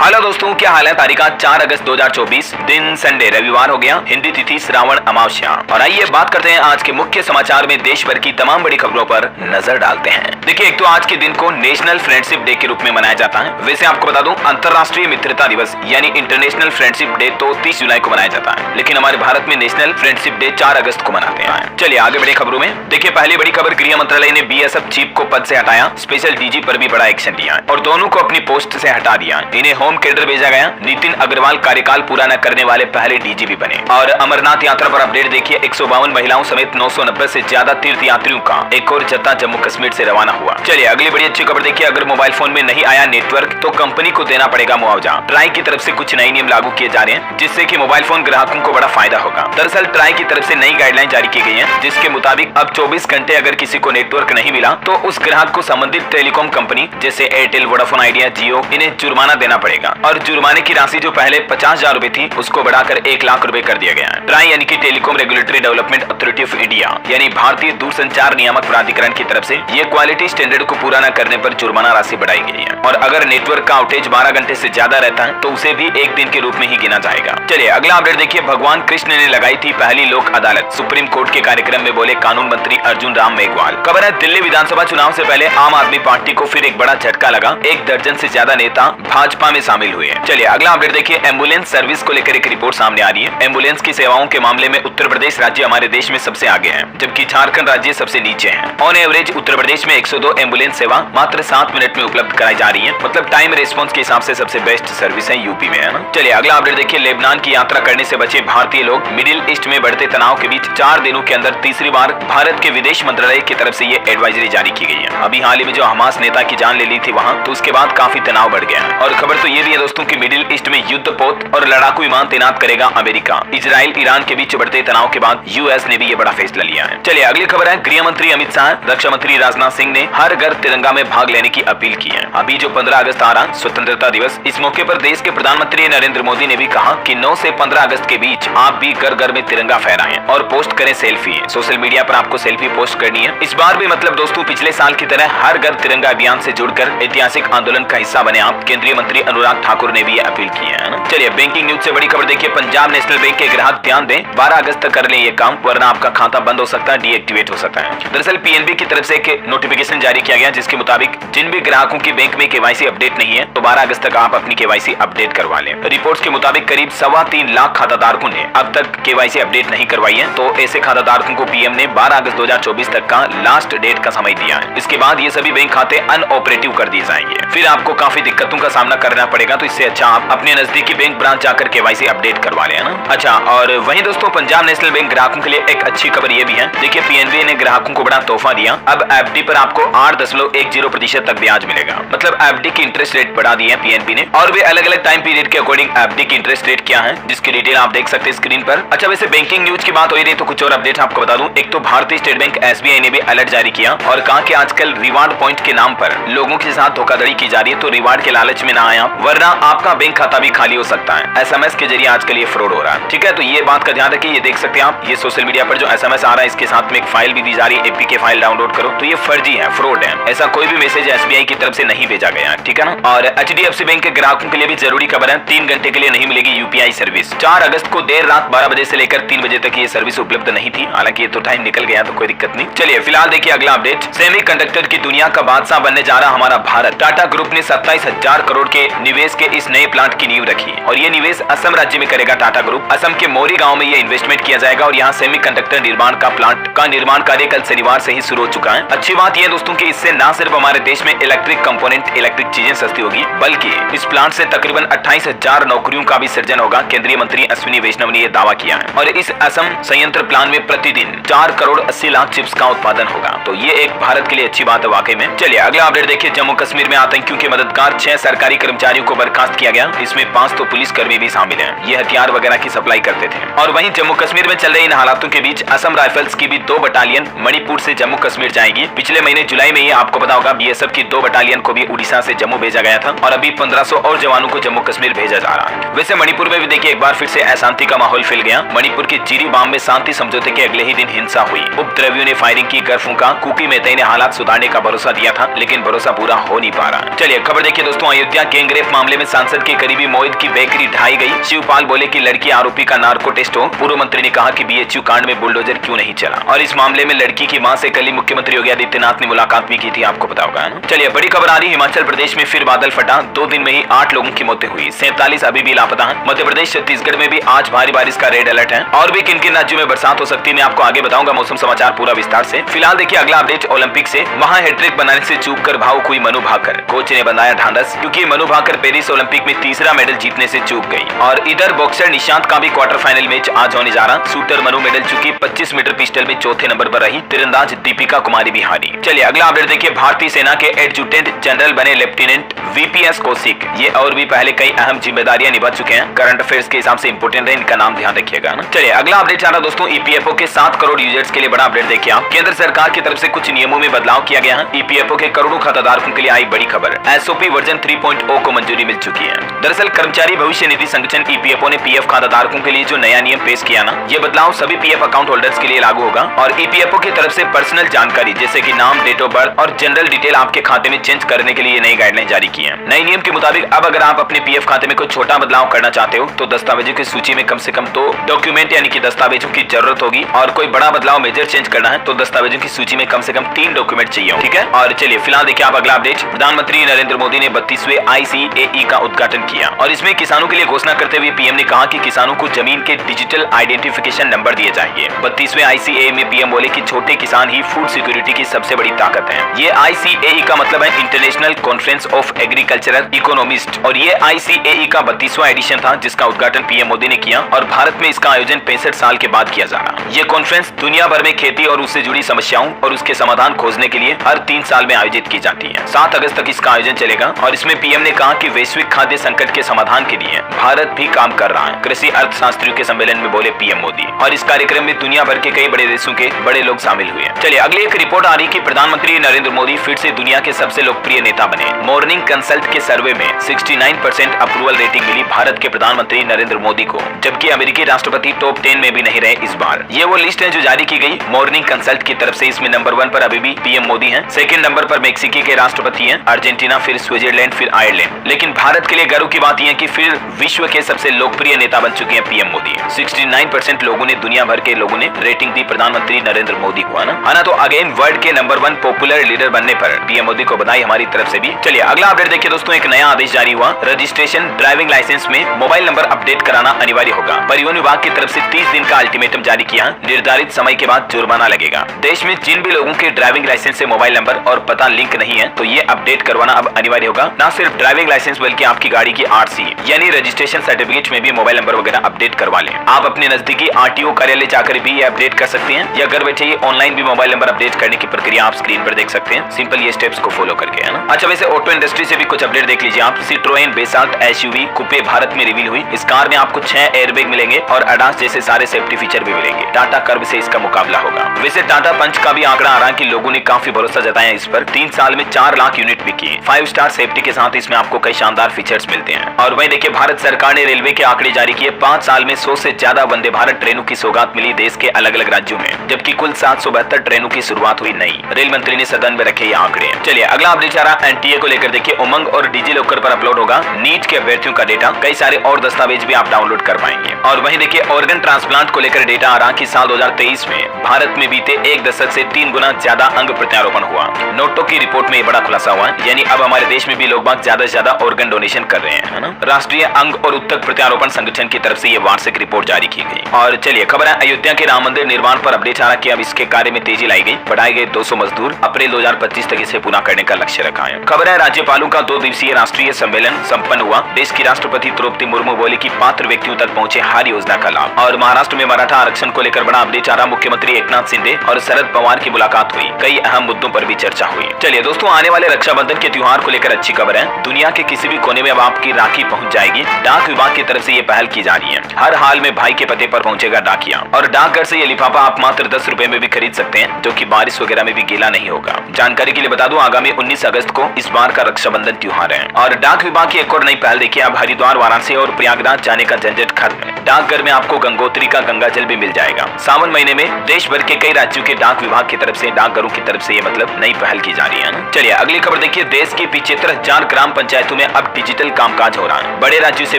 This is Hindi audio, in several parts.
हेलो दोस्तों, क्या हाल है। तारीख 4 अगस्त 2024, दिन संडे रविवार हो गया, हिंदी तिथि श्रावण अमावस्या। और आइए बात करते हैं आज के मुख्य समाचार में देश भर की तमाम बड़ी खबरों पर नजर डालते हैं। देखिए, एक तो आज के दिन को नेशनल फ्रेंडशिप डे के रूप में मनाया जाता है। वैसे आपको बता दूं, अंतर्राष्ट्रीय मित्रता दिवस यानी इंटरनेशनल फ्रेंडशिप डे तो 30 जुलाई को मनाया जाता है, लेकिन हमारे भारत में नेशनल फ्रेंडशिप डे 4 अगस्त को मनाते हैं। चलिए आगे बढ़े खबरों में। देखिए, पहली बड़ी खबर, गृह मंत्रालय ने बीएसएफ चीफ को पद से हटाया, स्पेशल डीजी पर भी बड़ा एक्शन लिया और दोनों को अपनी पोस्ट से हटा दिया। इन्हें होम कैडर भेजा गया। नितिन अग्रवाल कार्यकाल पूरा न करने वाले पहले डीजीपी बने। और अमरनाथ यात्रा पर अपडेट देखिए, 152 महिलाओं समेत 990 से ज्यादा तीर्थ यात्रियों का एक और जत्था जम्मू कश्मीर से रवाना हुआ। चलिए अगली बड़ी अच्छी खबर देखिए, अगर मोबाइल फोन में नहीं आया नेटवर्क तो कंपनी को देना पड़ेगा मुआवजा। ट्राई की तरफ से कुछ नए नियम लागू किए जा रहे हैं, जिससे कि मोबाइल फोन ग्राहकों को बड़ा फायदा होगा। दरअसल ट्राई की तरफ से नई गाइडलाइन जारी की गई है, जिसके मुताबिक अब 24 घंटे अगर किसी को नेटवर्क नहीं मिला तो उस ग्राहक को संबंधित टेलीकॉम कंपनी जैसे एयरटेल, वोडाफोन आइडिया, जियो इन्हें जुर्माना देना पड़ेगा। और जुर्माने की राशि जो पहले 50,000 रुपए थी उसको बढ़ाकर 1 लाख रुपए कर दिया गया है। ट्राई यानी कि telecom regulatory development authority of India यानी भारतीय दूरसंचार नियामक प्राधिकरण की तरफ से ये क्वालिटी स्टैंडर्ड को पूरा न करने पर जुर्माना राशि बढ़ाई गई है। और अगर नेटवर्क का आउटेज 12 घंटे से ज्यादा रहता है तो उसे भी एक दिन के रूप में ही गिना जाएगा। चलिए अगला अपडेट देखिए, भगवान कृष्ण ने लगाई थी पहली लोक अदालत, सुप्रीम कोर्ट के कार्यक्रम में बोले कानून मंत्री अर्जुन राम मेघवाल। खबर है, दिल्ली विधानसभा चुनाव से पहले आम आदमी पार्टी को फिर एक बड़ा झटका लगा। 1 दर्जन से ज्यादा नेता भाजपा में शामिल हुए। चलिए अगला अपडेट देखिए, एम्बुलेंस सर्विस को लेकर एक रिपोर्ट सामने आ रही है। एम्बुलेंस की सेवाओं के मामले में उत्तर प्रदेश राज्य हमारे देश में सबसे आगे है, जबकि झारखंड राज्य सबसे नीचे है। ऑन एवरेज उत्तर प्रदेश में 102 एम्बुलेंस सेवा मात्र 7 मिनट में उपलब्ध कराई जा रही है। मतलब टाइम रिस्पॉन्स के हिसाब से सबसे बेस्ट सर्विस है यूपी में, है ना। चलिए अगला अपडेट देखिए, लेबनान की यात्रा करने से बचे भारतीय लोग। मिडिल ईस्ट में बढ़ते तनाव के बीच 4 दिनों के अंदर तीसरी बार भारत के विदेश मंत्रालय की तरफ से ये एडवाइजरी जारी की गई है। अभी हाल ही में जो हमास नेता की जान ले ली थी वहां, तो उसके बाद काफी तनाव बढ़ गया है। और खबर तो ये भी है दोस्तों की मिडिल ईस्ट में युद्धपोत और लड़ाकू विमान तैनात करेगा अमेरिका। इजराइल ईरान के बीच बढ़ते तनाव के बाद यूएस ने भी ये बड़ा फैसला लिया है। चलिए अगली खबर है, गृह मंत्री अमित शाह, रक्षा मंत्री राजनाथ सिंह ने हर घर तिरंगा में भाग लेने की अपील की है। अभी जो 15 अगस्त आ रहा स्वतंत्रता दिवस, इस मौके पर देश के प्रधानमंत्री नरेंद्र मोदी ने भी कहा कि 9 से 15 अगस्त के बीच आप भी घर घर में तिरंगा फहराएं और पोस्ट करें सेल्फी। सोशल मीडिया पर आपको सेल्फी पोस्ट करनी है। इस बार भी मतलब दोस्तों पिछले साल की तरह हर घर तिरंगा अभियान से जुड़कर ऐतिहासिक आंदोलन का हिस्सा बने आप। केंद्रीय मंत्री अनुराग ठाकुर ने भी ये अपील की है ना। चलिए बैंकिंग न्यूज से बड़ी खबर देखिए, पंजाब नेशनल बैंक के ग्राहक ध्यान दें, 12 अगस्त तक कर लें ये काम, वरना आपका खाता बंद हो सकता है, डीएक्टिवेट हो सकता है। दरअसल पीएनबी की तरफ से एक नोटिफिकेशन जारी किया गया, जिसके मुताबिक जिन भी ग्राहकों की बैंक में केवाईसी अपडेट नहीं है तो 12 अगस्त तक आप अपनी केवाईसी अपडेट करवा लें। रिपोर्ट्स के मुताबिक करीब 3.25 लाख खाताधारकों ने अब तक केवाईसी अपडेट नहीं करवाई है, तो ऐसे खाताधारकों को पीएम ने 12 अगस्त 2024 तक का लास्ट डेट का समय दिया है। इसके बाद ये सभी बैंक खाते अनऑपरेटिव कर दिए जाएंगे, फिर आपको काफी दिक्कतों का सामना करना पड़ेगा। तो इससे अच्छा आप अपने नजदीकी बैंक ब्रांच जाकर केवाईसी अपडेट करवा लें, ना। अच्छा, और वहीं दोस्तों पंजाब नेशनल बैंक ग्राहकों के लिए एक अच्छी खबर ये भी है। देखिए, पीएनबी ने ग्राहकों को बड़ा तोहफा दिया। अब एफडी पर आपको 8.10% तक ब्याज मिलेगा। मतलब एफडी की इंटरेस्ट रेट बढ़ा दी है पीएनबी ने, और वे अलग अलग टाइम पीरियड के अकॉर्डिंग एफडी की इंटरेस्ट रेट क्या है, जिसकी डिटेल आप देख सकते हैं स्क्रीन पर। अच्छा, वैसे बैंकिंग न्यूज की बात हो रही तो कुछ और अपडेट आपको बता दूं। एक तो भारतीय स्टेट बैंक एसबीआई ने भी अलर्ट जारी किया और कहा कि आजकल रिवार्ड पॉइंट के नाम पर लोगों के साथ धोखाधड़ी की जा रही है, तो रिवार्ड के लालच में ना आया, वरना आपका बैंक खाता भी खाली हो सकता है। एसएमएस के जरिए आजकल ये फ्रॉड हो रहा है, ठीक है। तो ये बात का ध्यान रखिए। ये देख सकते हैं आप, ये सोशल मीडिया पर जो एसएमएस आ रहा है इसके साथ में एक फाइल भी दी जा रही है, एपीके फाइल डाउनलोड करो, तो ये फर्जी है, फ्रॉड है। ऐसा कोई भी मैसेज एसबीआई की तरफ से नहीं भेजा गया है, ठीक है ना। और एचडीएफसी बैंक के ग्राहकों के लिए भी जरूरी खबर है, 3 घंटे के लिए नहीं मिलेगी यूपीआई सर्विस। 4 अगस्त को देर रात 12 बजे से लेकर 3 बजे तक ये सर्विस उपलब्ध नहीं थी, हालांकि ये तो टाइम निकल गया तो कोई दिक्कत नहीं। चलिए फिलहाल देखिए अगला अपडेट, सेमीकंडक्टर की दुनिया का बादशाह बनने जा रहा हमारा भारत। टाटा ग्रुप ने 27,000 करोड़ के निवेश के इस नए प्लांट की नींव रखी और ये निवेश असम राज्य में करेगा टाटा ग्रुप। असम के मोरी गांव में ये इन्वेस्टमेंट किया जाएगा और यहाँ सेमीकंडक्टर निर्माण का प्लांट का निर्माण कार्य कल शनिवार से ही शुरू हो चुका है। अच्छी बात यह दोस्तों कि इससे न सिर्फ हमारे देश में इलेक्ट्रिक कंपोनेंट, इलेक्ट्रिक चीजें सस्ती होगी, बल्कि इस प्लांट से तकरीबन 28,000 नौकरियों का भी सृजन होगा। केंद्रीय मंत्री अश्विनी वैष्णव ने यह दावा किया है। और इस असम संयंत्र प्लांट में प्रतिदिन 4 करोड़ 80 लाख चिप्स का उत्पादन होगा, तो ये एक भारत के लिए अच्छी बात है वाकई में। चलिए अगला अपडेट देखिए, जम्मू कश्मीर में आतंकियों के मददगार 6 सरकारी कर्मचारियों को बर्खास्त किया गया। इसमें 5 तो पुलिस कर्मी भी शामिल हैं। ये हथियार वगैरह की सप्लाई करते थे। और वहीं जम्मू कश्मीर में चल रहे इन हालातों के बीच असम राइफल्स की भी 2 बटालियन मणिपुर से जम्मू कश्मीर जाएगी। पिछले महीने जुलाई में ही आपको पता होगा बीएसएफ की 2 बटालियन को भी उड़ीसा से जम्मू भेजा गया था और अभी 1500 और जवानों को जम्मू कश्मीर भेजा जा रहा है। वैसे मणिपुर में भी देखिए एक बार फिर से अशांति का माहौल फैल गया। मणिपुर के जिरीबाम में शांति समझौते के अगले ही दिन हिंसा हुई। उपद्रवियों ने फायरिंग की, घर फूंका। कुकी मेहता ने हालात सुधारने का भरोसा दिया था, लेकिन भरोसा पूरा हो नहीं पा रहा। चलिए खबर देखिए दोस्तों, अयोध्या गैंगरेप मामले में सांसद के करीबी मोहित की बेकरी ढाई गई। शिवपाल बोले कि लड़की आरोपी का नार्को टेस्ट हो। पूर्व मंत्री ने कहा कि बीएचयू कांड में बुलडोजर क्यों नहीं चला। और इस मामले में लड़की की मां से कल ही मुख्यमंत्री योगी आदित्यनाथ ने मुलाकात भी की थी, आपको पता होगा ना। चलिए बड़ी खबर आ रही, हिमाचल प्रदेश में फिर बादल फटा। 2 दिन में ही 8 लोगों की मौतें हुई, 47 अभी भी लापता हैं। मध्य प्रदेश छत्तीसगढ़ में भी आज भारी बारिश का रेड अलर्ट है। और भी किन किन राज्यों में बरसात हो सकती है मैं आपको आगे बताऊंगा। मौसम समाचार पूरा विस्तार से। फिलहाल देखिए अगला अपडेट ओलंपिक से। वहां हैट्रिक बनाने से चूक कर भावुक हुई मनु भाकर। कोच ने बनाया ढांढस, क्योंकि मनु भाकर पेरिस ओलंपिक में तीसरा मेडल जीतने से चूक गई। और इधर बॉक्सर निशांत का भी क्वार्टर फाइनल मैच आज होने जा रहा। शूटर मनु मेडल चुकी, 25 मीटर पिस्टल में चौथे नंबर पर रही। तीरंदाज दीपिका कुमारी भी हारी। चलिए अगला अपडेट देखिए। भारतीय सेना के एडजुटेंट जनरल बने लेफ्टिनेंट वीपीएस कौशिक। ये और भी पहले कई अहम जिम्मेदारियां निभा चुके हैं। करंट अफेयर्स के हिसाब से इंपोर्टेंट है, इनका नाम ध्यान रखिएगा ना। चलिए अगला अपडेट आ रहा दोस्तों, ईपीएफओ के 7 करोड़ यूजर्स के लिए बड़ा अपडेट देखिए आप। केंद्र सरकार की तरफ से कुछ नियमों में बदलाव किया गया है। ईपीएफओ के करोड़ों खाताधारकों के लिए आई बड़ी खबर। एसओपी वर्जन 3.0 को मंजूरी मिल चुकी है। दरअसल कर्मचारी भविष्य निधि संगठन ईपीएफओ ने पीएफ खाताधारकों के लिए जो नया नियम पेश किया ना, ये बदलाव सभी पीएफ अकाउंट होल्डर्स के लिए लागू होगा। और ईपीएफओ की तरफ से पर्सनल जानकारी जैसे कि नाम, डेट ऑफ बर्थ और जनरल डिटेल आपके खाते में चेंज करने के लिए नई गाइडलाइन जारी की है। नए नियम के मुताबिक अब अगर आप अपने पीएफ खाते में कोई छोटा बदलाव करना चाहते हो तो दस्तावेजों की सूची में कम से कम 2 डॉक्यूमेंट यानी कि दस्तावेजों की जरूरत होगी। और कोई बड़ा बदलाव मेजर चेंज करना है तो दस्तावेजों की सूची में कम से कम 3 डॉक्यूमेंट चाहिए, ठीक है। और चलिए फिलहाल देखिए आप अगला अपडेट। प्रधानमंत्री नरेंद्र मोदी ने 32वें ICAE का उद्घाटन किया। और इसमें किसानों के लिए घोषणा करते हुए पीएम ने कहा कि किसानों को जमीन के डिजिटल आइडेंटिफिकेशन नंबर दिए जाएंगे। 32वें ICAE में पीएम बोले कि छोटे किसान ही फूड सिक्योरिटी की सबसे बड़ी ताकत है। ये ICAE का मतलब है international conference of agricultural economist. और ये ICAE का 32वां एडिशन था जिसका उद्घाटन पीएम मोदी ने किया। और भारत में इसका आयोजन 65 साल के बाद किया जा रहा। ये कॉन्फ्रेंस दुनिया भर में खेती और उससे जुड़ी समस्याओं और उसके समाधान खोजने के लिए हर 3 साल में आयोजित की जाती है। 7 अगस्त तक इसका आयोजन चलेगा। और इसमें पीएम ने कहा कि वैश्विक खाद्य संकट के समाधान के लिए भारत भी काम कर रहा है। कृषि अर्थशास्त्रियों के सम्मेलन में बोले पीएम मोदी। और इस कार्यक्रम में दुनिया भर के कई बड़े देशों के बड़े लोग शामिल हुए। चलिए अगली एक रिपोर्ट आ रही कि प्रधानमंत्री नरेंद्र मोदी फिर से दुनिया के सबसे लोकप्रिय नेता बने। मॉर्निंग कंसल्ट के सर्वे में 69% अप्रूवल रेटिंग मिली भारत के प्रधानमंत्री नरेंद्र मोदी को, जबकि अमेरिकी राष्ट्रपति टॉप 10 में भी नहीं रहे इस बार। ये वो लिस्ट है जो जारी की गई मॉर्निंग कंसल्ट की तरफ से। इसमें नंबर 1 पर अभी भी पीएम मोदी हैं, सेकंड नंबर पर मेक्सिको के राष्ट्रपति हैं, अर्जेंटीना, फिर स्विट्जरलैंड, फिर आयरलैंड। लेकिन भारत के लिए गर्व की बात यह है कि फिर विश्व के सबसे लोकप्रिय नेता बन चुके हैं पीएम मोदी। 69% लोगों ने, दुनिया भर के लोगों ने रेटिंग दी प्रधानमंत्री नरेंद्र मोदी को, है ना। तो अगेन वर्ल्ड के नंबर 1 पॉपुलर लीडर बनने पर पीएम मोदी को बधाई हमारी तरफ से भी। चलिए अगला अपडेट देखिए दोस्तों, एक नया आदेश जारी हुआ। रजिस्ट्रेशन ड्राइविंग लाइसेंस में मोबाइल नंबर अपडेट कराना अनिवार्य होगा। परिवहन विभाग की तरफ से 30 दिन का अल्टीमेटम जारी किया। निर्धारित समय के बाद जुर्माना लगेगा। देश में जिन भी लोगों के ड्राइविंग लाइसेंस से मोबाइल नंबर और पता लिंक नहीं है तो ये अपडेट करवाना अब अनिवार्य होगा। न सिर्फ ड्राइविंग लाइसेंस बल्कि आपकी गाड़ी की RC यानी रजिस्ट्रेशन सर्टिफिकेट में भी मोबाइल नंबर वगैरह अपडेट करवा लें। आप अपने नजदीकी RTO कार्यालय जाकर भी ये अपडेट कर सकते हैं, या घर बैठे ऑनलाइन भी मोबाइल नंबर अपडेट करने की प्रक्रिया आप स्क्रीन पर देख सकते हैं, सिंपल ये स्टेप्स को फॉलो करके, है ना। अच्छा वैसे ऑटो इंडस्ट्री से भी कुछ अपडेट देख लीजिए आप। सिट्रोएन बेसाल्ट SUV कूपे भारत में रिवील हुई। इस कार में आपको 6 एयरबैग मिलेंगे और ADAS जैसे सारे सेफ्टी फीचर भी मिलेंगे। टाटा कर्व से इसका मुकाबला होगा। वैसे टाटा पंच का भी आंकड़ा आ रहा है कि लोगों ने काफी भरोसा जताया इस पर। 3 साल में 4 लाख यूनिट बिकी। 5 स्टार सेफ्टी के साथ इसमें आपको कई शानदार फीचर्स मिलते हैं। और वहीं देखिए भारत सरकार ने रेलवे के आंकड़े जारी किए। 5 साल में 100 से ज्यादा वंदे भारत ट्रेनों की सौगात मिली देश के अलग अलग राज्यों में, जबकि कुल 772 ट्रेनों की शुरुआत हुई नई। रेल मंत्री ने सदन में रखे ये आंकड़े। चलिए अगला अपडेट आ रहा NTA को लेकर देखिए। उमंग और डिजी लॉकर पर अपलोड होगा नीट के अभ्यर्थियों का डेटा। कई सारे और दस्तावेज भी आप डाउनलोड कर पाएंगे। और वहीं देखिए ऑर्गन ट्रांसप्लांट को लेकर डेटा आ रहा कि साल 2023 में भारत में बीते 1 दशक से 3 गुना ज्यादा अंग प्रत्यारोपण हुआ। नोटो की रिपोर्ट में ये बड़ा खुलासा हुआ है, यानी अब हमारे देश में भी लोग बाग ज्यादा से ज्यादा ऑर्गन डोनेशन कर रहे हैं, है ना। राष्ट्रीय अंग और उत्तक प्रत्यारोपण संगठन की तरफ से ये वार्षिक रिपोर्ट जारी की गई। और चलिए खबर है अयोध्या के राम मंदिर निर्माण पर अपडेट आ रहा कि अब इसके कार्य में तेजी लाई गई। बढ़ाए गए 200 मजदूर। अप्रैल 2025 तक इसे पूरा करने का लक्ष्य रखा है। खबर है राज्यपालों का 2 दिवसीय राष्ट्रीय सम्मेलन संपन्न हुआ। देश की राष्ट्रपति द्रौपदी मुर्मू बोली कि पात्र व्यक्तियों तक पहुंचे हर योजना का लाभ। और महाराष्ट्र में मराठा आरक्षण को लेकर बड़ा अपडेट आ रहा। मुख्यमंत्री एकनाथ शिंदे और शरद पवार की मुलाकात हुई। कई अहम मुद्दों पर भी चर्चा हुई। चलिए दोस्तों आने वाले रक्षाबंधन के त्योहार को लेकर अच्छी खबर है। दुनिया के किसी भी कोने में अब आपकी राखी पहुंच जाएगी। डाक विभाग की तरफ से ये पहल की जा रही है। हर हाल में भाई के पते पर पहुंचेगा डाकिया। और डाकघर से ये लिफाफा आप मात्र 10 रुपए में भी खरीद सकते हैं, जो कि बारिश वगैरह में भी गीला नहीं होगा। जानकारी के लिए बता दूं आगामी 19 अगस्त को इस बार का रक्षाबंधन त्योहार है। और डाक विभाग की एक और नई पहल देखिए। अब हरिद्वार, वाराणसी और प्रयागराज जाने का झंझट खत्म है। डाकघर में आपको गंगोत्री का गंगा जल भी मिल जाएगा। सावन महीने में देश भर के कई राज्यों के डाक विभाग की तरफ से, डाकघरों की तरफ से ये मतलब नई पहल की जा रही है। चलिए अगली खबर देखिए। देश की 75,000 ग्राम पंचायतों में में अब डिजिटल कामकाज हो रहा है। बड़े राज्यों से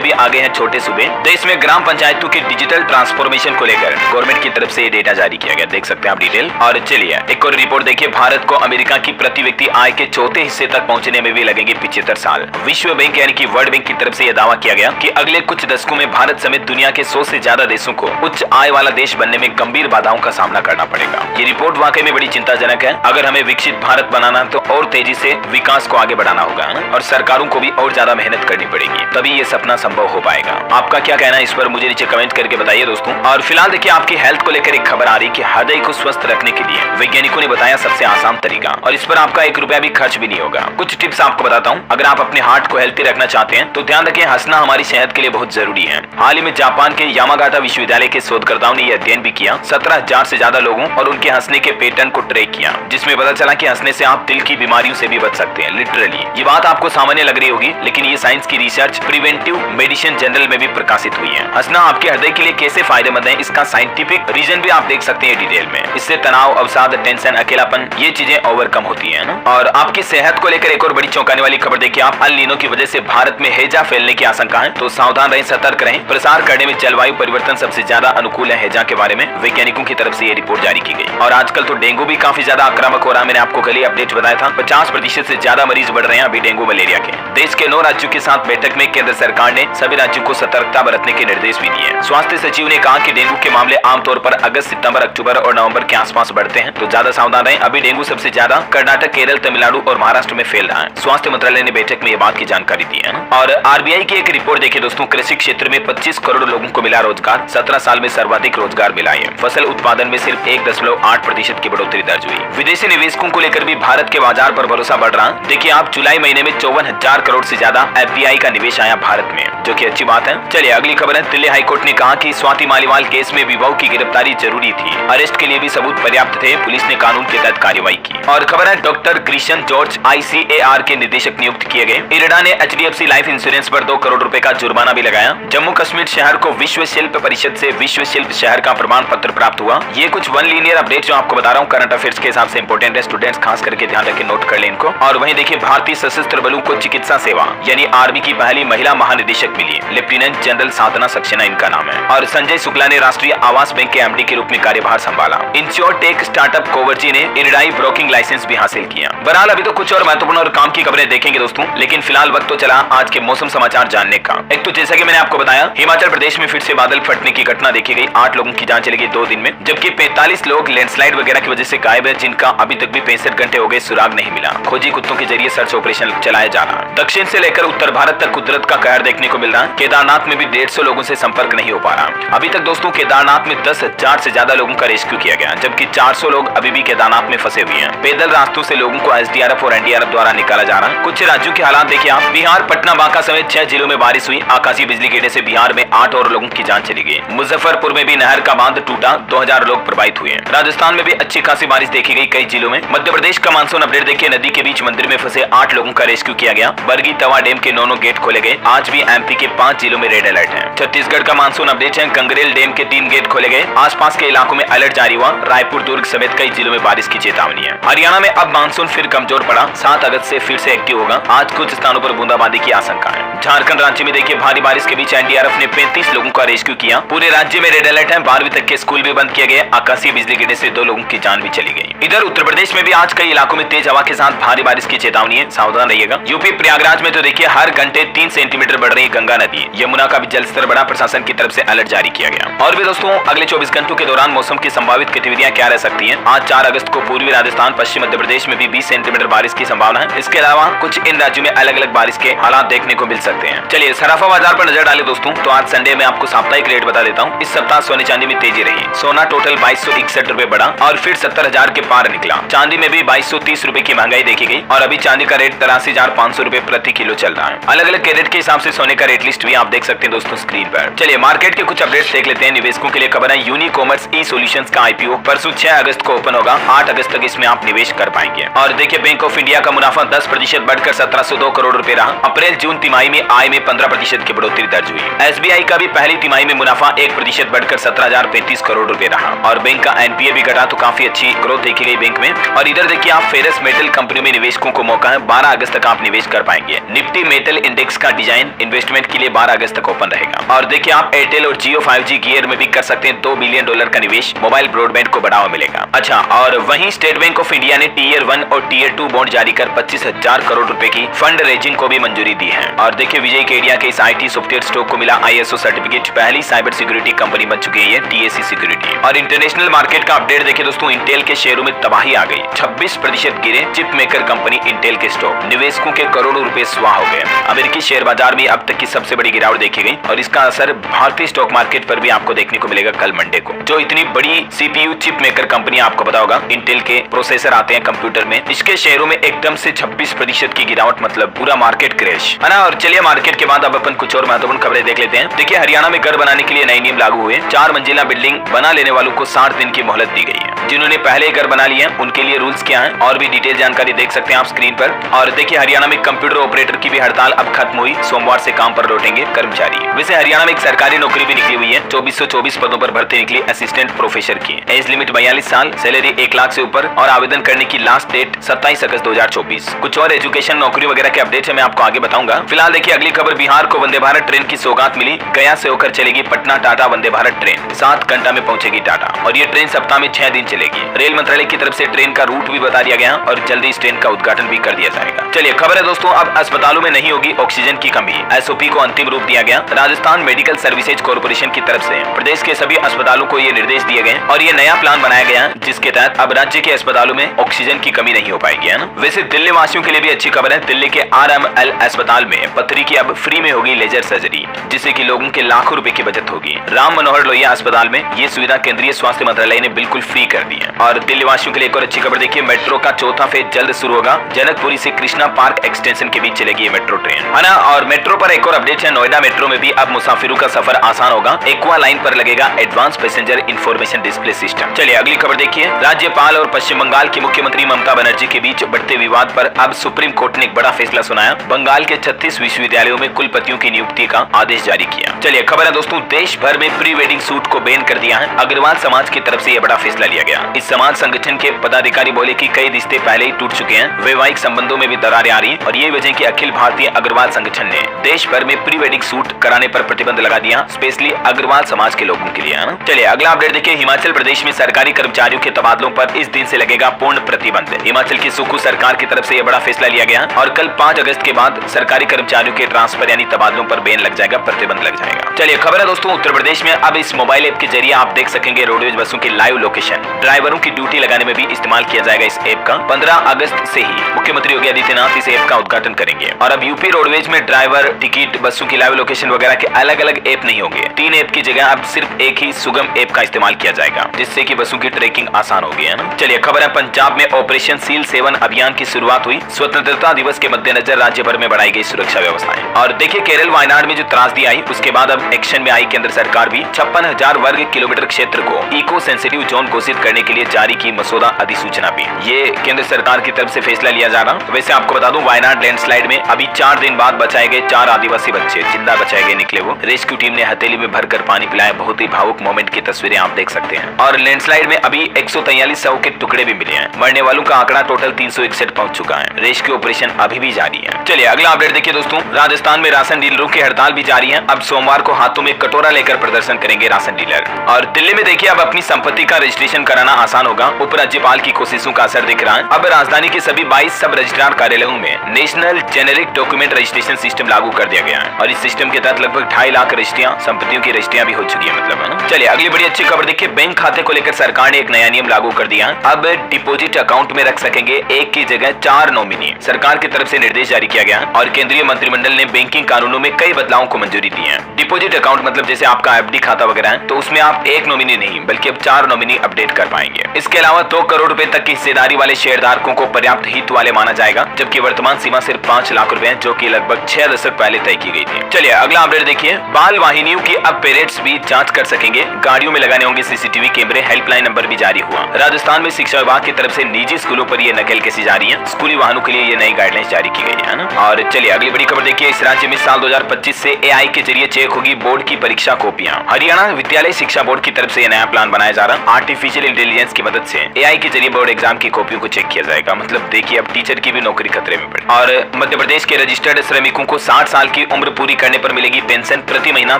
भी आगे हैं छोटे सूबे। देश में ग्राम पंचायतों के डिजिटल ट्रांसफॉर्मेशन को लेकर गवर्नमेंट की तरफ से ये डेटा जारी किया गया, देख सकते हैं आप डिटेल। और चलिए एक और रिपोर्ट देखिए, भारत को अमेरिका की प्रति व्यक्ति आय के चौथे हिस्से तक पहुंचने में भी लगेंगे 75 साल। विश्व बैंक यानी कि वर्ल्ड बैंक की तरफ से यह दावा किया गया कि अगले कुछ दशकों में भारत समेत दुनिया के 100 से ज्यादा देशों को उच्च आय वाला देश बनने में गंभीर बाधाओं का सामना करना पड़ेगा। ये रिपोर्ट वाकई में बड़ी चिंताजनक है। अगर हमें विकसित भारत बनाना तो और तेजी से विकास को आगे बढ़ाना होगा और सरकारों को भी और ज्यादा मेहनत करनी पड़ेगी, तभी ये सपना संभव हो पाएगा। आपका क्या कहना है इस पर मुझे नीचे कमेंट करके बताइए दोस्तों। और फिलहाल देखिए आपकी हेल्थ को लेकर एक खबर आ रही कि हृदय को स्वस्थ रखने के लिए वैज्ञानिकों ने बताया सबसे आसान तरीका, और इस पर आपका 1 रुपया भी खर्च भी नहीं होगा। कुछ टिप्स आपको बताता हूँ। अगर आप अपने हार्ट को हेल्थी रखना चाहते हैं तो ध्यान रखें, हंसना हमारी सेहत के लिए बहुत जरूरी है। हाल ही में जापान के यामागाटा विश्वविद्यालय के शोधकर्ताओं ने यह अध्ययन भी किया। 17,000 से ज्यादा लोगों और उनके हंसने के पैटर्न को ट्रैक किया, जिसमें पता चला कि हंसने से आप दिल की बीमारियों से भी बच सकते हैं। लिटरली ये बात आपको सामान्य लग रही होगी, लेकिन ये साइंस की रिसर्च प्रिवेंटिव मेडिसिन जर्नल में भी प्रकाशित हुई है। हंसना आपके हृदय के लिए कैसे फायदेमंद है, इसका साइंटिफिक रीजन भी आप देख सकते हैं डिटेल में। इससे तनाव, अवसाद, टेंशन, अकेलापन ये चीजें ओवरकम होती है ना। और आपकी सेहत को लेकर एक और बड़ी चौंकाने वाली खबर देखिए आप, अल नीनो की वजह से भारत में हैजा फैलने की आशंका है, तो सावधान रहें, सतर्क रहें। प्रसार करने में जलवायु परिवर्तन सबसे ज्यादा अनुकूल है हैजा के बारे में वैज्ञानिकों की तरफ से ये रिपोर्ट जारी की गई। और आजकल तो डेंगू भी काफी ज्यादा आक्रामक हो रहा है। मैंने आपको कल ही अपडेट बताया था, 50% से ज्यादा मरीज बढ़ रहे हैं अभी डेंगू मलेरिया के। देश के 9 राज्यों के साथ बैठक में केंद्र सरकार ने सभी राज्यों को सतर्कता बरतने के निर्देश भी दिए। स्वास्थ्य सचिव ने कहा कि डेंगू के मामले आमतौर पर अगस्त, सितंबर, अक्टूबर और नवंबर के आसपास बढ़ते हैं, तो ज्यादा सावधान रहें। अभी डेंगू सबसे ज्यादा कर्नाटक, केरल, तमिलनाडु और महाराष्ट्र में फैल रहा है। स्वास्थ्य मंत्रालय ने बैठक में ये बात की जानकारी दी है। और आरबीआई की एक रिपोर्ट देखिए दोस्तों, कृषि क्षेत्र में 25 करोड़ लोगों को मिला रोजगार, 17 साल में सर्वाधिक रोजगार मिला है। फसल उत्पादन में सिर्फ 1.8% की बढ़ोतरी दर्ज हुई। विदेशी निवेशकों को लेकर भी भारत के बाजार पर भरोसा बढ़ रहा। देखिए आप, जुलाई महीने में 54,000 करोड़ से ज्यादा एफडीआई का निवेश आया भारत में, जो कि अच्छी बात है। चलिए अगली खबर है, दिल्ली हाईकोर्ट ने कहा कि स्वाति मालीवाल केस में विभव की गिरफ्तारी जरूरी थी। अरेस्ट के लिए भी सबूत पर्याप्त थे, पुलिस ने कानून के तहत कार्रवाई की। और खबर है, डॉक्टर कृष्ण जॉर्ज ICAR के निदेशक नियुक्त किए गए। इरडा ने HDFC लाइफ इंश्योरेंस पर 2 करोड़ रुपए का जुर्माना भी लगाया। जम्मू कश्मीर शहर को विश्व शिल्प परिषद से विश्व शिल्प शहर का प्रमाण पत्र प्राप्त हुआ। ये कुछ वन लीनियर अपडेट जो आपको बता रहा हूँ करंट अफेयर्स के हिसाब से इंपोर्टेंट है, स्टूडेंट्स खास करके ध्यान रखें, नोट कर लें इनको। और वहीं देखिए, भारतीय सशस्त्र बलों को चिकित्सा सेवा यानी आर्मी की पहली महिला महानिदेशक मिली, लेफ्टिनेंट जनरल साधना सक्सेना इनका नाम है। और संजय शुक्ला ने राष्ट्रीय आवास बैंक के MD के रूप में कार्यभार संभाला। इंश्योरटेक स्टार्टअप कोवर्जी ने इरडाई ब्रोकिंग लाइसेंस भी हासिल किया। बहरहाल अभी तो कुछ और महत्वपूर्ण और काम की खबरें देखेंगे दोस्तों, लेकिन फिलहाल वक्त तो चला आज के मौसम समाचार जानने का। एक तो जैसा कि मैंने आपको बताया, हिमाचल प्रदेश में फिर से बादल फटने की घटना देखी गई। 8 लोगों की जान चली गई 2 दिन में, जबकि 45 लोग लैंडस्लाइड वगैरह की वजह से गायब है, जिनका अभी तक भी 65 घंटे हो गए सुराग नहीं मिला। खोजी कुत्तों के जरिए सर्च ऑपरेशन चलाया जा रहा है। दक्षिण से लेकर उत्तर भारत तक कुदरत का कहर देखने को मिल रहा है। केदारनाथ में भी 150 लोगों से संपर्क नहीं हो पा रहा। अभी तक दोस्तों केदारनाथ में 10,000 से ज्यादा लोगों का रेस्क्यू किया गया, जबकि 400 लोग अभी भी केदारनाथ में फंसे हुए हैं। पैदल रास्तों से लोगों को SDRF और NDRF द्वारा निकाला जा रहा है। कुछ राज्यों के हालात देखिए आप, बिहार, पटना, बांका समेत 6 जिलों में बारिश हुई। आकाशीय बिजली गिरने से बिहार में 8 और लोगों की जान चली गई। मुजफ्फरपुर में भी नहर का बांध टूटा, 2000 लोग प्रभावित हुए। राजस्थान में भी अच्छी खासी बारिश देखी गई कई जिलों में। मध्य प्रदेश का मानसून अपडेट देखिए, नदी के बीच मंदिर में फंसे 8 लोगों का रेस्क्यू किया गया। बरगी तवा डैम के 9 गेट खोले गए। आज भी MP के 5 जिलों में रेड अलर्ट है। छत्तीसगढ़ का मानसून अपडेट है, गंगरेल डैम के 3 गेट खोले गए। आसपास के इलाकों में अलर्ट जारी हुआ। रायपुर, दुर्ग समेत कई जिलों में बारिश की चेतावनी है। हरियाणा में अब मानसून फिर कमजोर पड़ा, 7 अगस्त से फिर से एक्टिव होगा। आज कुछ स्थानों पर बूंदाबांदी की आशंका है। झारखंड राज्य में देखिए, भारी बारिश के बीच NDRF ने 35 लोगों का रेस्क्यू किया। पूरे राज्य में रेड अलर्ट है। 12वीं तक के स्कूल भी बंद किए गए। आकाशीय बिजली गिरने से 2 लोगों की जान भी चली गई। इधर उत्तर प्रदेश में भी आज कई इलाकों में तेज हवा के साथ भारी बारिश की चेतावनी है, सावधान रहिएगा। यूपी प्रयागराज में तो देखिए हर घंटे 3 सेंटीमीटर बढ़ रही है गंगा नदी। यमुना का भी जलस्तर बढ़ा, प्रशासन की तरफ से अलर्ट जारी किया गया। और भी दोस्तों, अगले 24 घंटों के दौरान मौसम की संभावित गतिविधियां क्या रह सकती हैं। आज 4 अगस्त को पूर्वी राजस्थान, पश्चिम मध्य प्रदेश में भी 20 सेंटीमीटर बारिश की संभावना है। इसके अलावा कुछ इन राज्यों में अलग अलग बारिश के हालात देखने को मिल सकते हैं। चलिए सराफा बाजार पर नजर डालें दोस्तों, तो आज संडे में आपको साप्ताहिक रेट बता देता हूँ। इस सप्ताह सोने चांदी में तेजी रही। सोना टोटल 2261 रुपए बढ़ा और फिर 70,000 के पार निकला। चांदी में भी 2230 रुपए की महंगाई देखी गई और अभी चांदी का रेट 83,500 रुपए प्रति किलो चल रहा है। अलग अलग कैरेट के हिसाब से सोने का रेट लिस्ट भी आप देख सकते हैं दोस्तों स्क्रीन पर। चलिए मार्केट के कुछ अपडेट्स देख लेते हैं। निवेशकों के लिए खबर है, यूनिकॉमर्स ई-सॉल्यूशंस का IPO परसों 6 अगस्त को ओपन होगा। 8 अगस्त तक इसमें आप निवेश कर पाएंगे। और देखिए, बैंक ऑफ इंडिया का मुनाफा 10% बढ़कर 1702 करोड़ रुपए रहा। अप्रैल जून तिमाही में में आय में 15% की बढ़ोतरी दर्ज हुई। SBI का भी पहली तिमाही में मुनाफा 1% बढ़कर 17,035 करोड़ रुपए रहा और बैंक का NPA भी घटा तो काफी अच्छी ग्रोथ देखी गई बैंक में। और इधर देखिए आप फेरस मेटल कंपनी में निवेशकों को मौका है, 12 अगस्त तक आप निवेश कर पाएंगे। निफ्टी मेटल इंडेक्स का डिजाइन इन्वेस्टमेंट के लिए 12 अगस्त तक ओपन रहेगा। और देखिए आप एयरटेल और जियो 5G गियर में भी कर सकते हैं $2 बिलियन का निवेश, मोबाइल ब्रॉडबैंड को बढ़ावा मिलेगा। अच्छा, और वहीं स्टेट बैंक ऑफ इंडिया ने टियर 1 और टियर 2 बॉन्ड जारी कर 25,000 करोड़ रुपए की फंड रेजिंग को भी मंजूरी दी है। और देखिए विजय केडिया के इस IT सॉफ्टवेयर स्टॉक को मिला ISO सर्टिफिकेट, पहली साइबर सिक्योरिटी कंपनी बन चुकी है ये TAC सिक्योरिटी। और इंटरनेशनल मार्केट का अपडेट देखिए दोस्तों, इंटेल के शेयरों में तबाही आ गई, 26% गिरे चिप मेकर कंपनी इंटेल के स्टॉक, निवेशकों के करोड़ों रुपए स्वाह हो गए। अमेरिकी शेयर बाजार में अब तक की सबसे बड़ी गिरावट देखी गई और इसका असर भारतीय स्टॉक मार्केट पर भी आपको देखने को मिलेगा कल मंडे को। जो इतनी बड़ी CPU चिप मेकर कंपनी, आपको पता होगा इंटेल के प्रोसेसर आते हैं कंप्यूटर में, इसके शेयरों में एकदम से 26% की गिरावट, मतलब पूरा मार्केट क्रैश है ना। और चलिए मार्केट के बाद अब अपन कुछ और महत्वपूर्ण खबरें देख लेते हैं। देखिए हरियाणा में घर बनाने के लिए नए नियम लागू हुए, 4 मंजिला बिल्डिंग बना लेने वालों को 60 दिन की मोहलत दी गई है। जिन्होंने पहले घर बना लिए हैं उनके लिए रूल्स क्या हैं और भी डिटेल जानकारी देख सकते हैं आप स्क्रीन पर। और देखिए हरियाणा में कंप्यूटर ऑपरेटर की भी हड़ताल अब खत्म हुई, सोमवार से काम पर लौटेंगे कर्मचारी। वैसे हरियाणा में एक सरकारी नौकरी भी निकली हुई है, 2424 पदों पर भर्ती निकली असिस्टेंट प्रोफेसर की। एज लिमिट 42 साल, सैलरी 1 लाख से ऊपर और आवेदन करने की लास्ट डेट 27 अगस्त 2024। कुछ और एजुकेशन नौकरी वगैरह के अपडेट है मैं आपको आगे बताऊंगा। फिलहाल देखिए अगली खबर, बिहार को वंदे भारत ट्रेन की सौगात मिली, गया से होकर चलेगी पटना टाटा वंदे भारत ट्रेन, 7 घंटा में पहुंचेगी टाटा और ये ट्रेन सप्ताह में 6 दिन चलेगी। रेल मंत्रालय की तरफ से ट्रेन का रूट भी बता दिया गया और जल्दी इस ट्रेन का उद्घाटन भी कर दिया जाएगा। चलिए खबर है दोस्तों, अब अस्पतालों में नहीं होगी ऑक्सीजन की कमी, SOP को अंतिम रूप दिया गया। राजस्थान मेडिकल सर्विसेज कॉर्पोरेशन की तरफ से प्रदेश के सभी अस्पतालों को ये निर्देश दिए गए और ये नया प्लान बनाया गया जिसके तहत अब राज्य के अस्पतालों में ऑक्सीजन की कमी नहीं हो पाएगी, है ना। वैसे दिल्ली वासियों के लिए भी अच्छी खबर है, दिल्ली के RML अस्पताल में पथरी की अब फ्री में होगी लेजर सर्जरी, जिससे कि लोगों के लाखों रुपए की बचत होगी। राम मनोहर लोहिया अस्पताल में ये सुविधा केंद्रीय स्वास्थ्य मंत्रालय ने बिल्कुल फ्री कर दी है। और दिल्ली वासियों के लिए एक और अच्छी खबर देखिए, मेट्रो का चौथा फेज जल्द शुरू होगा, जनकपुरी से कृष्णा पार्क एक्सटेंशन के बीच चलेगी ये मेट्रो ट्रेन, है ना। और मेट्रो पर एक और अपडेट है, नोएडा मेट्रो में भी अब मुसाफिरों का सफर आसान होगा, एक्वा लाइन पर लगेगा advance passenger information display system. चलिए अगली खबर देखिए, राज्यपाल और पश्चिम बंगाल की मुख्यमंत्री ममता बनर्जी के बीच बढ़ते विवाद पर अब सुप्रीम कोर्ट ने एक बड़ा फैसला सुनाया, बंगाल के 36 विश्वविद्यालयों में कुलपतियों की नियुक्ति का आदेश जारी किया। चलिए खबर है दोस्तों, देश भर में प्री वेडिंग सूट को बैन कर दिया है, अग्रवाल समाज की तरफ से यह बड़ा फैसला लिया गया। इस समाज संगठन के पदाधिकारी बोले कि कई रिश्ते पहले ही टूट चुके हैं, वैवाहिक संबंधों में भी दरारें आ रही और ये वजह की अखिल भारतीय अग्रवाल संगठन ने देश भर में प्री वेडिंग सूट कराने पर प्रतिबंध लगा दिया, स्पेशली अग्रवाल समाज के लोगों के लिए, है ना। चलिए अगला अपडेट देखिए, हिमाचल प्रदेश में सरकारी कर्मचारियों के तबादलों पर इस दिन से लगेगा पूर्ण प्रतिबंध। हिमाचल की सुक्खू सरकार की तरफ से यह बड़ा फैसला लिया गया और कल 5 अगस्त के बाद सरकारी कर्मचारियों के ट्रांसफर यानी तबादलों पर बैन लग जाएगा, प्रतिबंध लग जाएगा। चलिए खबर है दोस्तों, उत्तर प्रदेश में अब इस मोबाइल ऐप के जरिए आप देख सकेंगे रोडवेज बसों की लाइव लोकेशन, ड्राइवरों की ड्यूटी लगाने में भी इस्तेमाल किया जाएगा इस ऐप का। 15 अगस्त से ही मुख्यमंत्री योगी आदित्यनाथ इस ऐप का उद्घाटन करेंगे और अब यूपी रोडवेज में ड्राइवर, टिकट, बसों की लाइव लोकेशन वगैरह के अलग अलग ऐप नहीं होंगे, 3 ऐप की जगह अब सिर्फ एक ही सुगम ऐप का इस्तेमाल किया जाएगा, जिससे कि बसों की ट्रैकिंग आसान होगी, है ना। चलिए खबर है, पंजाब में ऑपरेशन सील 7 अभियान की शुरुआत हुई, स्वतंत्रता दिवस के मद्देनजर राज्य भर में बढ़ाई गई सुरक्षा व्यवस्थाएं। और देखिए केरल वायनाड में जो त्रासदी आई उसके बाद अब एक्शन में आई केंद्र सरकार भी, 56,000 वर्ग किलोमीटर क्षेत्र को इको सेंसिटिव जोन घोषित करने के लिए जारी की मसौदा अधिसूचना भी, ये केंद्र सरकार की तरफ से फैसला लिया जा रहा। वैसे आपको बता दूं, वायनाड लैंडस्लाइड में अभी 4 दिन बाद बचाए गए 4 आदिवासी बच्चे जिंदा बचाए गए निकले। वो रेस्क्यू टीम ने हथेली में भरकर पानी पिलाया, बहुत ही भावुक मोमेंट की तस्वीरें आप देख सकते हैं। और लैंडस्लाइड में अभी 143 शव के टुकड़े भी मिले हैं, मरने वालों का आंकड़ा टोटल 361 पहुंच चुका है, रेस्क्यू ऑपरेशन अभी भी जारी है। चलिए अगला अपडेट देखिए दोस्तों, राजस्थान में राशन डीलरों की हड़ताल भी जारी है, अब सोमवार को हाथों में कटोरा लेकर प्रदर्शन करेंगे राशन डीलर। और दिल्ली में देखिए अब अपनी संपत्ति का रजिस्ट्रेशन कराना आसान होगा, उपराज्यपाल की कोशिशों का असर दिख रहा है। अब राजधानी के सभी 22 सब रजिस्ट्रार कार्यालयों में national generic document registration system लागू कर दिया गया है और इस सिस्टम के तहत लगभग 2.5 लाख रजिस्ट्रियां, संपत्तियों की रजिस्ट्रियां भी हो चुकी है, मतलब, है ना। चलिए अगली बड़ी अच्छी खबर देखिए, बैंक खाते को लेकर सरकार ने एक नया नियम लागू कर दिया है, अब डिपोजिट अकाउंट में रख सकेंगे एक की जगह 4 नॉमिनी, सरकार की तरफ से निर्देश जारी किया गया और केंद्रीय मंत्रिमंडल ने बैंकिंग कानूनों में कई बदलावों को मंजूरी दी है। डिपोजिट अकाउंट मतलब जैसे आपका FD खाता वगैरह है, तो उसमें आप एक नॉमिनी नहीं बल्कि अब 4 नॉमिनी अपडेट कर पाएंगे। इसके अलावा 2 करोड़ रुपए तक की हिस्सेदारी वाले शेयरधारकों को पर्याप्त हित वाले माना जाएगा, जबकि वर्तमान सीमा सिर्फ 5 लाख रुपए है, जो कि लगभग 6 दशक पहले तय की गई थी। चलिए अगला अपडेट देखिए, बाल वाहिनियों की अब पेरेंट्स भी जांच कर सकेंगे, गाड़ियों में लगाने होंगे CCTV कैमरे, हेल्पलाइन नंबर भी जारी हुआ। राजस्थान में शिक्षा विभाग की तरफ से निजी स्कूलों पर ये नकेल कसी जा रही है, स्कूली वाहनों के लिए ये नई गाइडलाइंस जारी की गई है ना। और चलिए अगली बड़ी खबर देखिए इस राज्य में साल 2025 से एआई के जरिए चेक होगी बोर्ड की परीक्षा कॉपियां। हरियाणा विद्यालय शिक्षा बोर्ड की तरफ से यह नया प्लान बनाया जा रहा है। आर्टिफिशियल इंटेलिजेंस की मदद से एआई के जरिए बोर्ड एग्जाम की कॉपियों को चेक किया जाएगा। मतलब देखिए अब टीचर की भी नौकरी खतरे में पड़ी। और मध्य प्रदेश के रजिस्टर्ड श्रमिकों को 60 साल की उम्र पूरी करने पर मिलेगी पेंशन। प्रति महीना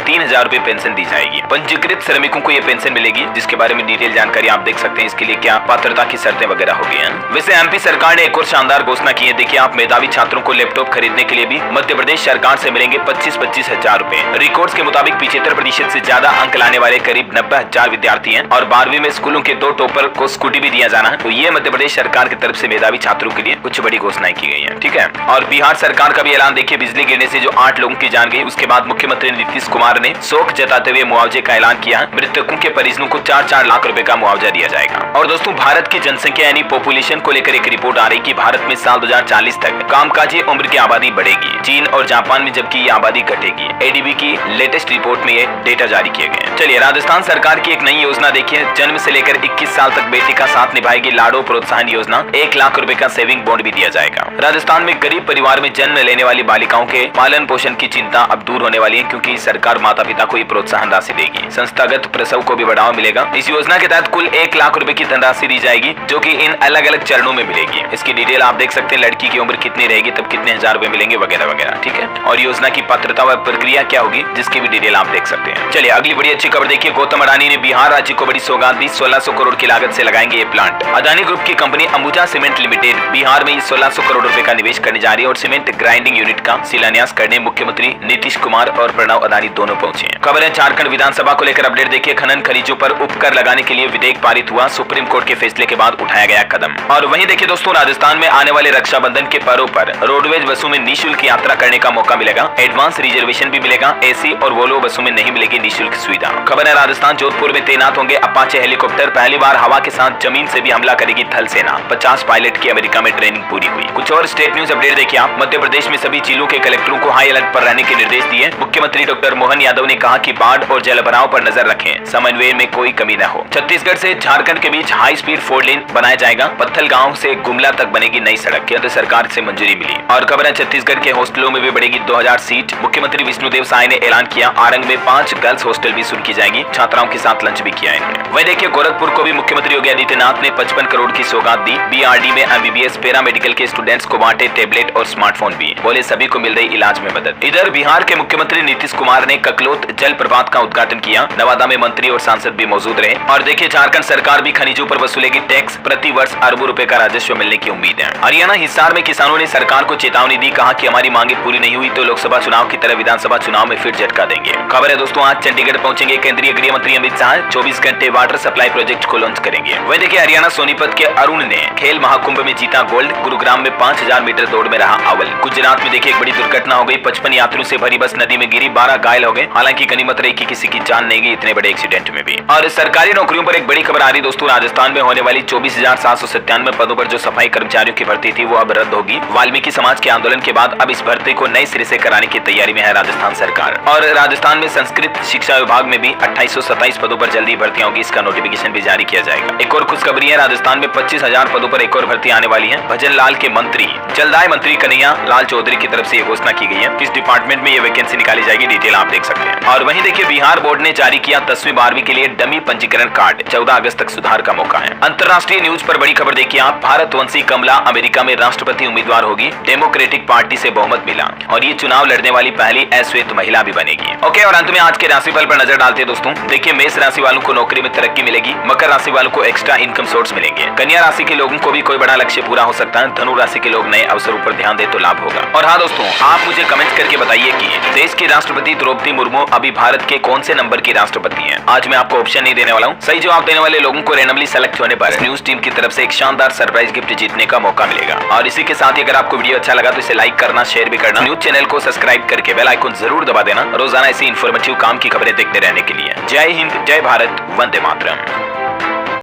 3000 रुपए पेंशन दी जाएगी। पंजीकृत श्रमिकों को यह पेंशन मिलेगी, जिसके बारे में डिटेल जानकारी आप देख सकते हैं। इसके लिए क्या पात्रता की शर्तें वगैरह होगी। वैसे एमपी सरकार ने एक और शानदार घोषणा की है। देखिए आप मेधावी छात्रों को लैपटॉप खरीदने के लिए भी मध्य प्रदेश सरकार से मिलेंगे 25-25 हजार रुपए। रिकॉर्ड्स के मुताबिक 75% से ज्यादा अंक लाने वाले करीब 90,000 विद्यार्थी हैं और 12वीं में स्कूलों के 2 टॉपर को स्कूटी भी दिया जाना है। तो ये मध्य प्रदेश सरकार की तरफ से मेधावी छात्रों के लिए कुछ बड़ी घोषणाएं की गई है। ठीक है। और बिहार सरकार का भी ऐलान देखिए, बिजली गिरने से जो 8 लोगों की जान गई, उसके बाद मुख्यमंत्री नीतीश कुमार ने शोक जताते हुए मुआवजे का ऐलान किया। मृतकों के परिजनों को 4-4 लाख रुपए का मुआवजा दिया जाएगा। और दोस्तों भारत की जनसंख्या यानी पॉपुलेशन को लेकर एक रिपोर्ट आ रही कि भारत में साल 2040 तक कामकाजी उम्र की आबादी बढ़ेगी। चीन और जापान में जबकि ये आबादी घटेगी। एडीबी की लेटेस्ट रिपोर्ट में ये डेटा जारी किए गए हैं। चलिए राजस्थान सरकार की एक नई योजना देखिए, जन्म से लेकर 21 साल तक बेटी का साथ निभाएगी लाडो प्रोत्साहन योजना। 1 लाख रुपए का सेविंग बॉन्ड भी दिया जाएगा। राजस्थान में गरीब परिवार में जन्म लेने वाली बालिकाओं के पालन पोषण की चिंता अब दूर होने वाली है, क्योंकि सरकार माता पिता को ये प्रोत्साहन राशि देगी। संस्थागत प्रसव को भी बढ़ावा मिलेगा। इस योजना के तहत कुल 1 लाख रुपए की धनराशि दी जाएगी, जो कि इन अलग अलग चरणों में मिलेगी। इसकी डिटेल आप देख सकते हैं, लड़की की उम्र कितनी रहेगी तब कितने हजार रुपए मिलेंगे वगैरह वगैरह। ठीक है। और योजना की पात्रता व प्रक्रिया क्या होगी, जिसकी भी डिटेल आप देख सकते हैं। चलिए अगली बड़ी अच्छी खबर देखिए, गौतम अडानी ने बिहार राज्य को बड़ी सौगात दी। 1600 करोड़ की लागत से लगाएंगे ये प्लांट। अडानी ग्रुप की company Ambuja cement limited Bihar में 1600 करोड़ रुपए का निवेश करने जा रही है और सीमेंट ग्राइंडिंग यूनिट का शिलान्यास करने मुख्यमंत्री नीतीश कुमार और प्रणव अडानी दोनों पहुंचे हैं। खबर है झारखंड विधानसभा को लेकर अपडेट देखिए, खनन खनिजों पर उपकर लगाने के लिए विधेयक पारित हुआ। सुप्रीम कोर्ट के फैसले के बाद उठाया गया कदम। और वहीं देखिए दोस्तों, राजस्थान में आने वाले रक्षाबंधन के पर्व पर रोडवेज बसों में निःशुल्क यात्रा करने का मौका मिलेगा। एडवांस रिजर्वेशन भी मिलेगा। एसी और वोल्वो बसों में नहीं मिलेगी निःशुल्क सुविधा। खबर है राजस्थान जोधपुर में तैनात होंगे अपाचे हेलीकॉप्टर। पहली बार हवा के साथ जमीन से भी हमला करेगी थल सेना। 50 पायलट की अमेरिका में ट्रेनिंग पूरी हुई। कुछ और स्टेट न्यूज अपडेट देखिए आप। मध्य प्रदेश में सभी जिलों के कलेक्टरों को हाई अलर्ट पर रहने के निर्देश दिए। मुख्यमंत्री डॉक्टर मोहन यादव ने कहा कि बाढ़ और जलभराव पर नजर रखें, समन्वय में कोई कमी न हो। छत्तीसगढ़ से झारखंड के बीच हाई स्पीड 4 लेन बनाया जाएगा। पत्थल गांव से गुमला तक बनेगी नई सड़क। केंद्र सरकार से मंजूरी मिली। और खबर है छत्तीसगढ़ के हॉस्टलों में भी बढ़ेगी 2000 सीट। मुख्यमंत्री विष्णुदेव साय ने ऐलान किया। आरंग में 5 गर्ल्स हॉस्टल भी शुरू की जाएगी। छात्राओं के साथ लंच भी किया इन्होंने। वही देखिए गोरखपुर को भी मुख्यमंत्री योगी आदित्यनाथ ने 55 करोड़ की सौगात दी। बीआरडी में एमबीबीएस पैरामेडिकल के स्टूडेंट्स को बांटे टैबलेट और स्मार्टफोन भी। बोले सभी को मिल रही इलाज में मदद। इधर बिहार के मुख्यमंत्री नीतीश कुमार ने ककलोत जल प्रपात का उद्घाटन किया। नवादा में मंत्री और सांसद भी मौजूद रहे। और देखिए झारखंड सरकार भी खनिजों पर वसूलेगी टैक्स। प्रति वर्ष अरबों रुपए का राजस्व मिलने की उम्मीद है। हरियाणा हिसार में किसानों ने सरकार को चेतावनी दी। कहा कि हमारी मांगे पूरी नहीं हुई तो लोकसभा चुनाव की तरह विधानसभा चुनाव में फिर झटका देंगे। खबर है दोस्तों, आज चंडीगढ़ पहुंचेंगे केंद्रीय गृह मंत्री अमित शाह। 24 घंटे वाटर सप्लाई प्रोजेक्ट को लॉन्च करेंगे। वही देखिए हरियाणा सोनीपत के अरुण ने खेल महाकुंभ में जीता गोल्ड। गुरुग्राम में 5000 मीटर दौड़ में रहा अव्वल। गुजरात में देखिए एक बड़ी दुर्घटना हो गई। 55 यात्रियों से भरी बस नदी में गिरी। 12 घायल हो गए। हालांकि गनीमत रही कि किसी की जान नहीं गई इतने बड़े एक्सीडेंट में भी। और सरकारी नौकरियों पर एक बड़ी खबर आ रही दोस्तों, राजस्थान में होने वाली 24,797 पदों पर जो सफाई कर्मचारियों की भर्ती थी वो अब रद्द होगी। वाल्मीकि समाज के आंदोलन के बाद अब इस भर्ती को नए सिरे से कराने की तैयारी में है राजस्थान सरकार। और राजस्थान में संस्कृत शिक्षा विभाग में भी 2827 पदों पर जल्दी भर्तियां होगी। इसका नोटिफिकेशन भी जारी किया जाएगा। एक और खुशखबरी है, राजस्थान में 25,000 पदों पर एक और भर्ती आने वाली है। भजन लाल के मंत्री जलदाय मंत्री कन्हैया लाल चौधरी की तरफ से यह घोषणा की गई है। इस डिपार्टमेंट में ये वैकेंसी निकाली जाएगी। डिटेल आप देख सकते हैं। और वहीं देखिए बिहार बोर्ड ने जारी किया 10वीं 12वीं के लिए डमी पंजीकरण कार्ड। 14 अगस्त तक सुधार का मौका है। अंतर्राष्ट्रीय न्यूज पर बड़ी खबर देखिए आप। भारतवंशी कमला अमेरिका में राष्ट्रपति उम्मीदवार होगी। डेमोक्रेटिक पार्टी से बहुमत मिला और ये चुनाव लड़ने वाली पहली अश्वेत महिला भी बनेगी। ओके, और अंत में आज के राशिफल पर नजर डालते हैं दोस्तों। देखिए मेष राशि वालों को नौकरी में तरक्की मिलेगी। मकर राशि वालों को एक्स्ट्रा इनकम सोर्स मिलेंगे। कन्या राशि के लोगों को भी कोई बड़ा लक्ष्य पूरा हो सकता है। धनु राशि के लोग नए अवसरों पर ध्यान दे तो लाभ होगा। और हाँ दोस्तों, आप मुझे कमेंट करके बताइए कि देश की राष्ट्रपति द्रौपदी मुर्मू अभी भारत के कौन से नंबर की राष्ट्रपति हैं। आज मैं आपको ऑप्शन नहीं देने वाला हूँ। सही जवाब देने वाले लोगों को रैंडमली सेलेक्ट होने पर न्यूज टीम की तरफ से एक शानदार सरप्राइज गिफ्ट जीतने का मौका मिलेगा। और इसी के साथ ही अगर आपको वीडियो अच्छा लगा तो इसे लाइक करना, शेयर भी करना, न्यूज चैनल को सब्सक्राइब करके बेल आइकन जरूर दबा देना रोजाना ऐसी इन्फॉर्मेटिव काम की खबरें देखते रहने के लिए। जय हिंद, जय भारत, वंदे मातरम।